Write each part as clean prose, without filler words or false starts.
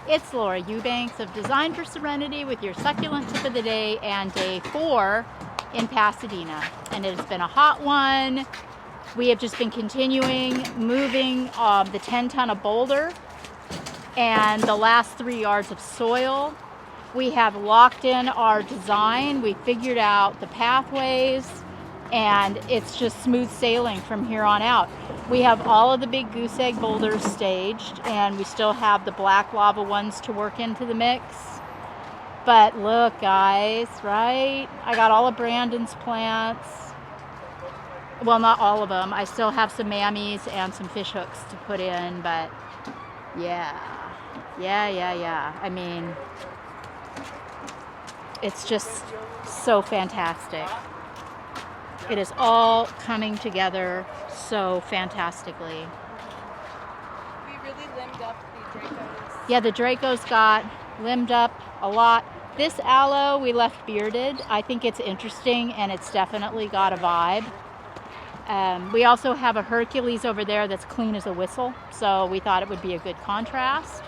It's Laura Eubanks of Design for Serenity with your succulent tip of the day and day 4 in Pasadena. And it has been a hot one. We have just been continuing moving the 10-ton of boulder and the last 3 yards of soil. We have locked in our design. We figured out the pathways, and it's just smooth sailing from here on out. We have all of the big goose egg boulders staged, and we still have the black lava ones to work into the mix. But look, guys, right? I got all of Brandon's plants. Well, not all of them. I still have some mammies and some fish hooks to put in, but yeah. I mean, it's just so fantastic. It is all coming together so fantastically. We really limbed up the Dracos. Yeah, the Dracos got limbed up a lot. This aloe we left bearded. I think it's interesting, and it's definitely got a vibe. We also have a Hercules over there that's clean as a whistle, so we thought it would be a good contrast.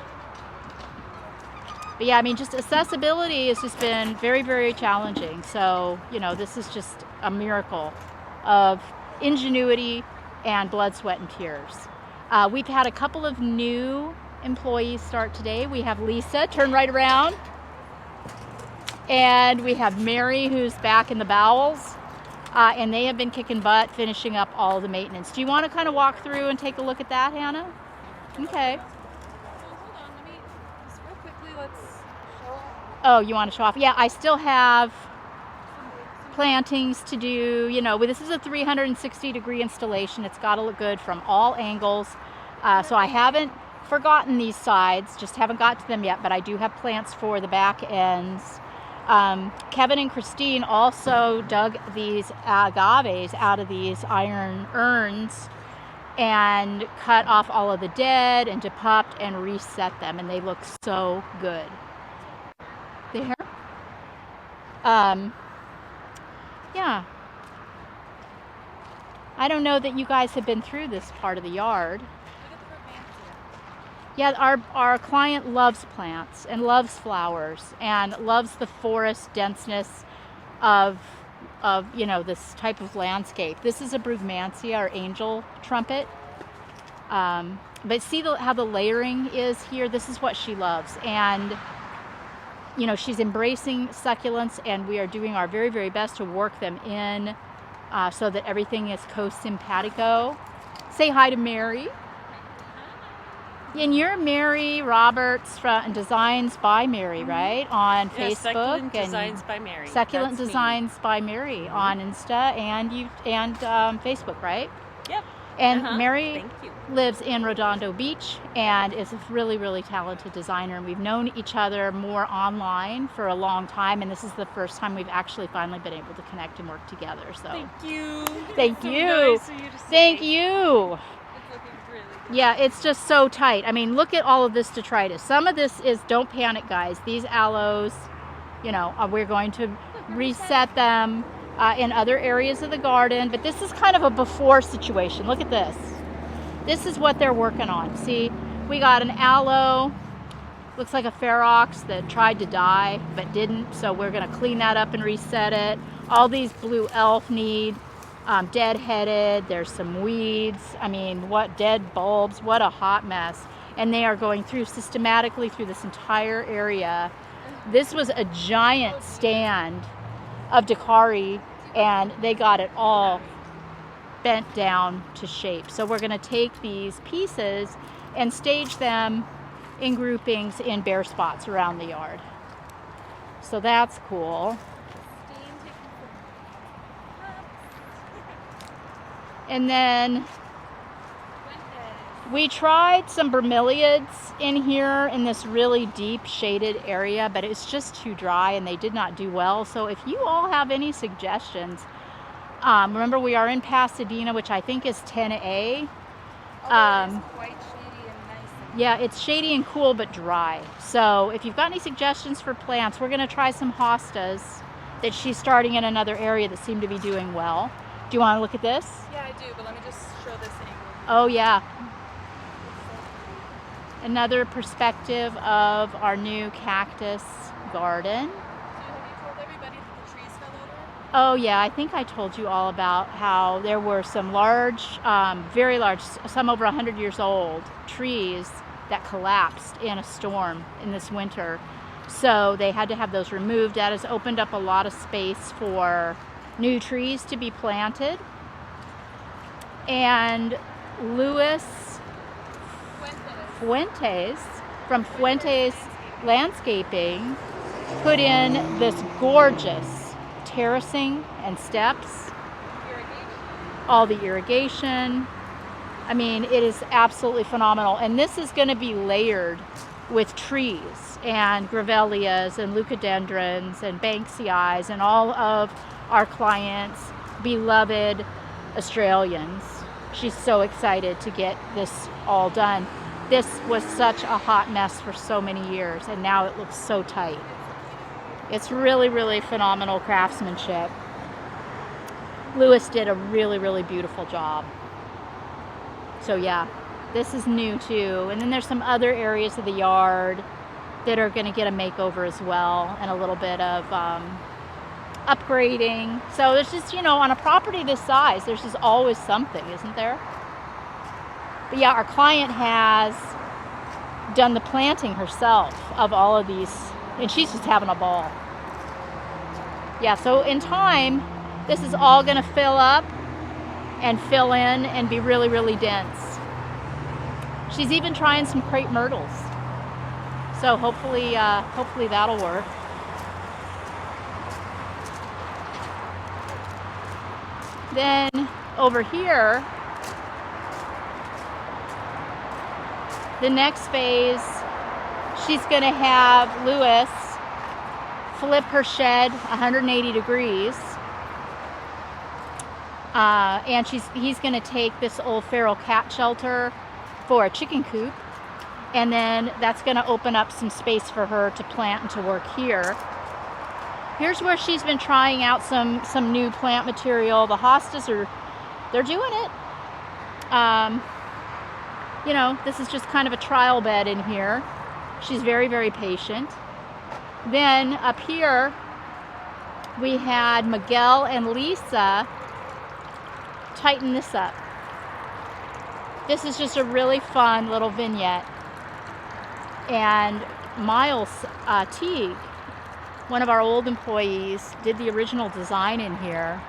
But yeah, I mean, just accessibility has just been very, very challenging. So, you know, this is just a miracle of ingenuity and blood, sweat, and tears. We've had a couple of new employees start today. We have Lisa, turn right around. And we have Mary, who's back in the bowels. And they have been kicking butt, finishing up all of the maintenance. Do you want to kind of walk through and take a look at that, Hannah? Okay. Oh, you want to show off? Yeah, I still have plantings to do. You know, this is a 360-degree installation. It's got to look good from all angles. So I haven't forgotten these sides, just haven't got to them yet, but I do have plants for the back ends. Kevin and Christine also dug these agaves out of these iron urns and cut off all of the dead and depuffed and reset them, and they look so good. There. Yeah. I don't know that you guys have been through this part of the yard. Yeah, our client loves plants and loves flowers and loves the forest denseness of you know, this type of landscape. This is a brugmansia, or angel trumpet. But see how the layering is here? This is what she loves. And you know, she's embracing succulents, and we are doing our very, very best to work them in so that everything is co-simpatico. Say hi to Mary. And you're Mary Roberts from Designs by Mary, right? On Facebook. Succulent Designs by Mary. Succulent Designs by Mary on Insta and Facebook, right? Yep. And Mary lives in Redondo Beach and is a really, really talented designer. And we've known each other more online for a long time. And this is the first time we've actually finally been able to connect and work together. So thank you. Thank you. Nice of you to say. Thank you. It's looking really good. Yeah, it's just so tight. I mean, look at all of this detritus. Some of this is, don't panic, guys. These aloes, you know, we're going to reset them in other areas of the garden, but this is kind of a before situation. Look at this. This is what they're working on. See, we got an aloe, looks like a ferox that tried to die but didn't, so we're going to clean that up and reset it. All these blue elf need dead-headed. There's some weeds. I mean, what dead bulbs, what a hot mess. And they are going through systematically through this entire area. This was a giant stand of Dakari, and they got it all bent down to shape. So we're going to take these pieces and stage them in groupings in bare spots around the yard. So that's cool. And then we tried some bromeliads in here in this really deep shaded area, but it's just too dry and they did not do well. So if you all have any suggestions, remember we are in Pasadena, which I think is 10A. It's quite shady and nice. Yeah, it's shady and cool, but dry. So if you've got any suggestions for plants, we're gonna try some hostas that she's starting in another area that seem to be doing well. Do you want to look at this? Yeah, I do, but let me just show this angle. Oh yeah. another perspective of our new cactus garden. So have you told everybody that the trees fell over? Oh yeah, I think I told you all about how there were some large, very large, some over 100 years old trees that collapsed in a storm in this winter. So they had to have those removed. That has opened up a lot of space for new trees to be planted. And Luis Fuentes from Fuentes Landscaping put in this gorgeous terracing and steps, all the irrigation. I mean, it is absolutely phenomenal. And this is going to be layered with trees and grevilleas and leucadendrons and banksias and all of our clients' beloved Australians. She's so excited to get this all done. This was such a hot mess for so many years, and now it looks so tight. It's really, really phenomenal craftsmanship. Luis did a really, really beautiful job. So yeah, this is new too. And then there's some other areas of the yard that are going to get a makeover as well, and a little bit of upgrading. So there's just, you know, on a property this size, there's just always something, isn't there? But yeah, our client has done the planting herself of all of these, and she's just having a ball. Yeah, so in time, this is all going to fill up and fill in and be really, really dense. She's even trying some crepe myrtles. So hopefully that'll work. Then over here, the next phase, she's going to have Luis flip her shed 180 degrees. And he's going to take this old feral cat shelter for a chicken coop. And then that's going to open up some space for her to plant and to work here. Here's where she's been trying out some new plant material. The hostas they're doing it. You know, this is just kind of a trial bed in here. She's very, very patient. Then up here, we had Miguel and Lisa tighten this up. This is just a really fun little vignette. And Miles Teague, one of our old employees, did the original design in here.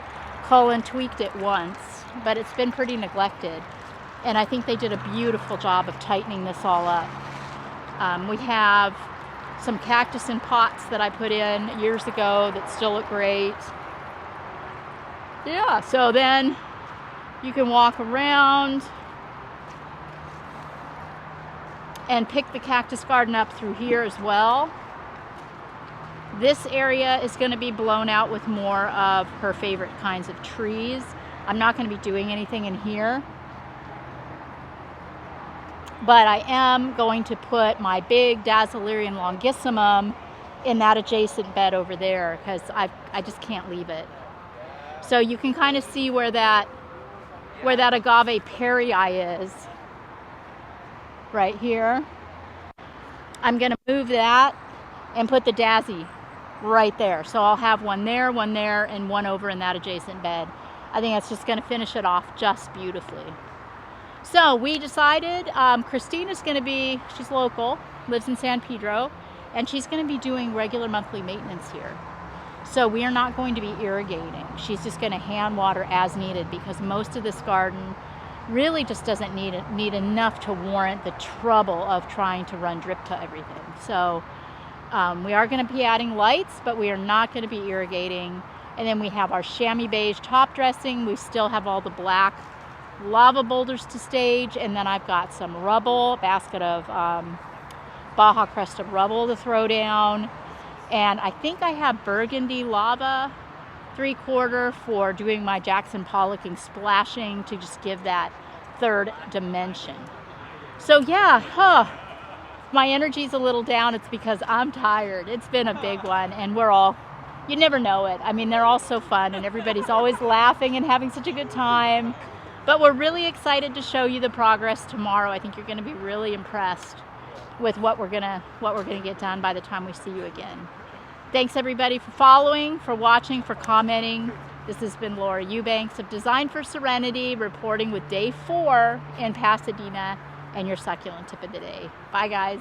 Colin tweaked it once, but it's been pretty neglected. And I think they did a beautiful job of tightening this all up. We have some cactus in pots that I put in years ago that still look great. Yeah, so then you can walk around and pick the cactus garden up through here as well. This area is going to be blown out with more of her favorite kinds of trees. I'm not going to be doing anything in here, but I am going to put my big Dazzlerian longissimum in that adjacent bed over there, because I just can't leave it. So you can kind of see where that Agave perii is right here. I'm going to move that and put the Dazzy right there. So I'll have one there, and one over in that adjacent bed. I think that's just going to finish it off just beautifully. So we decided Christina's going to be, she's local, lives in San Pedro, and she's going to be doing regular monthly maintenance here. So we are not going to be irrigating. She's just going to hand water as needed, because most of this garden really just doesn't need enough to warrant the trouble of trying to run drip to everything. So we are going to be adding lights, but we are not going to be irrigating. And then we have our chamois beige top dressing. We still have all the black lava boulders to stage, and then I've got some rubble, a basket of Baja Cresta rubble to throw down. And I think I have burgundy lava 3/4 for doing my Jackson Pollocking splashing, to just give that third dimension. So yeah, my energy's a little down. It's because I'm tired. It's been a big one, and you never know it. I mean, they're all so fun, and everybody's always laughing and having such a good time. But we're really excited to show you the progress tomorrow. I think you're going to be really impressed with what we're gonna get done by the time we see you again. Thanks everybody for following, for watching, for commenting. This has been Laura Eubanks of Design for Serenity, reporting with day 4 in Pasadena and your succulent tip of the day. Bye guys.